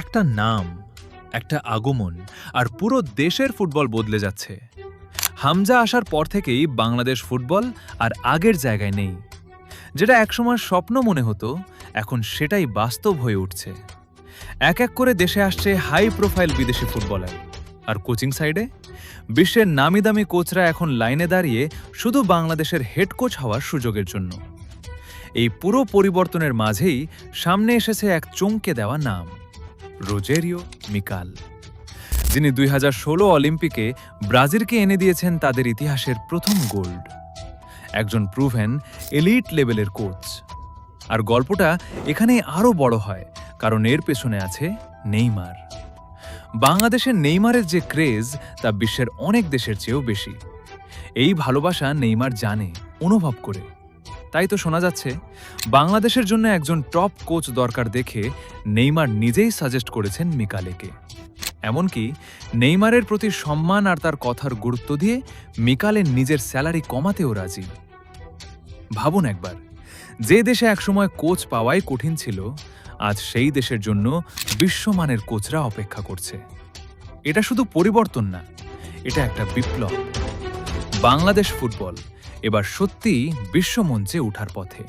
একটা নাম, একটা আগমন আর পুরো দেশের ফুটবল বদলে যাচ্ছে। হামজা আসার পর থেকেই বাংলাদেশ ফুটবল আর আগের জায়গায় নেই। যেটা একসময় স্বপ্ন মনে হতো, এখন সেটাই বাস্তব হয়ে উঠছে। এক এক করে দেশে আসছে হাই প্রোফাইল বিদেশি ফুটবলার। আর কোচিং সাইডে বিশ্বের নামি দামি কোচরা এখন লাইনে দাঁড়িয়ে শুধু বাংলাদেশের হেড কোচ হওয়ার সুযোগের জন্য। এই পুরো পরিবর্তনের মাঝেই সামনে এসেছে এক চমকে দেওয়া নাম, রোজেরিও মিকাল, যিনি 2016 অলিম্পিকে ব্রাজিলকে এনে দিয়েছেন তাদের ইতিহাসের প্রথম গোল্ড। একজন প্রুভেন এলিট লেভেলের কোচ। আর গল্পটা এখানেই আরও বড় হয়, কারণ এর পেছনে আছে নেইমার। বাংলাদেশের নেইমারের যে ক্রেজ তা বিশ্বের অনেক দেশের চেয়েও বেশি। এই ভালোবাসা নেইমার জানে, অনুভব করে। তাই তো শোনা যাচ্ছে বাংলাদেশের জন্য একজন টপ কোচ দরকার দেখে নেইমার নিজেই সাজেস্ট করেছেন মিকালেকে। এমনকি নেইমারের প্রতি সম্মান আর তার কথার গুরুত্ব দিয়ে মিকালের নিজের স্যালারি কমাতেও রাজি। ভাবুন একবার, যে দেশে একসময় কোচ পাওয়াই কঠিন ছিল, আজ সেই দেশের জন্য বিশ্বমানের কোচরা অপেক্ষা করছে। এটা শুধু পরিবর্তন না, এটা একটা বিপ্লব। বাংলাদেশ ফুটবল এবার সত্যিই বিশ্বমঞ্চে ওঠার পথে।